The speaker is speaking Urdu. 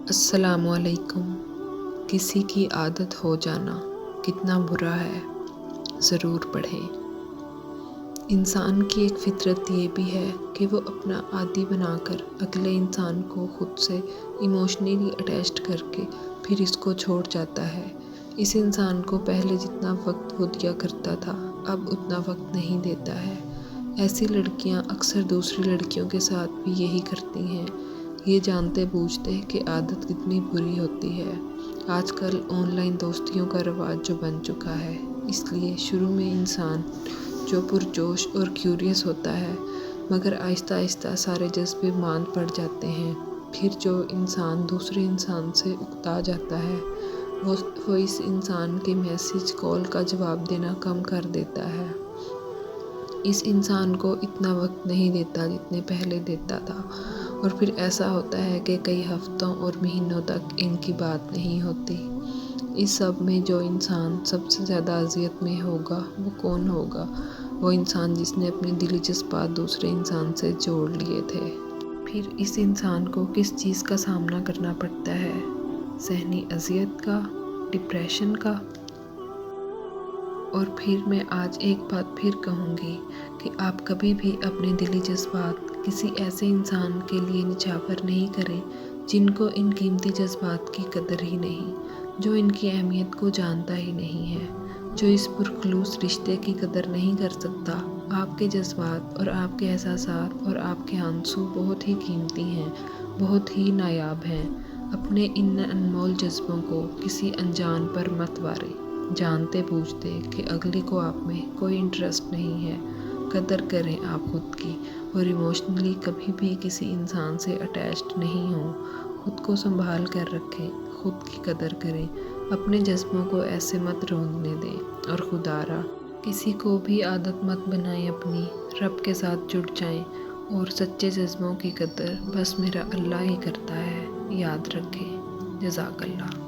السلام علیکم۔ کسی کی عادت ہو جانا کتنا برا ہے، ضرور پڑھیں۔ انسان کی ایک فطرت یہ بھی ہے کہ وہ اپنا عادی بنا کر اگلے انسان کو خود سے ایموشنلی اٹیچڈ کر کے پھر اس کو چھوڑ جاتا ہے۔ اس انسان کو پہلے جتنا وقت وہ دیا کرتا تھا اب اتنا وقت نہیں دیتا ہے۔ ایسی لڑکیاں اکثر دوسری لڑکیوں کے ساتھ بھی یہی کرتی ہیں، یہ جانتے بوجھتے کہ عادت کتنی بری ہوتی ہے۔ آج کل آن لائن دوستیوں کا رواج جو بن چکا ہے، اس لیے شروع میں انسان جو پرجوش اور کیوریس ہوتا ہے، مگر آہستہ آہستہ سارے جذبے ماند پڑ جاتے ہیں۔ پھر جو انسان دوسرے انسان سے اکتا جاتا ہے وہ اس انسان کے میسج کال کا جواب دینا کم کر دیتا ہے۔ اس انسان کو اتنا وقت نہیں دیتا جتنے پہلے دیتا تھا، اور پھر ایسا ہوتا ہے کہ کئی ہفتوں اور مہینوں تک ان کی بات نہیں ہوتی۔ اس سب میں جو انسان سب سے زیادہ اذیت میں ہوگا وہ کون ہوگا؟ وہ انسان جس نے اپنے دلی جذبات دوسرے انسان سے جوڑ لیے تھے۔ پھر اس انسان کو کس چیز کا سامنا کرنا پڑتا ہے؟ ذہنی اذیت کا، ڈپریشن کا۔ اور پھر میں آج ایک بات پھر کہوں گی کہ آپ کبھی بھی اپنے دلی جذبات کسی ایسے انسان کے لیے نچھاور نہیں کریں جن کو ان قیمتی جذبات کی قدر ہی نہیں، جو ان کی اہمیت کو جانتا ہی نہیں ہے، جو اس پرخلوص رشتے کی قدر نہیں کر سکتا۔ آپ کے جذبات اور آپ کے احساسات اور آپ کے آنسو بہت ہی قیمتی ہیں، بہت ہی نایاب ہیں۔ اپنے ان انمول جذبوں کو کسی انجان پر مت واریں، جانتے بوجھتے کہ اگلے کو آپ میں کوئی انٹرسٹ نہیں ہے۔ قدر کریں آپ خود کی، اور ایموشنلی کبھی بھی کسی انسان سے اٹیچڈ نہیں ہوں۔ خود کو سنبھال کر رکھیں، خود کی قدر کریں، اپنے جذبوں کو ایسے مت روندنے دیں، اور خدا را کسی کو بھی عادت مت بنائیں اپنی، رب کے ساتھ جڑ جائیں، اور سچے جذبوں کی قدر بس میرا اللہ ہی کرتا ہے۔ یاد رکھیں۔ جزاک اللہ۔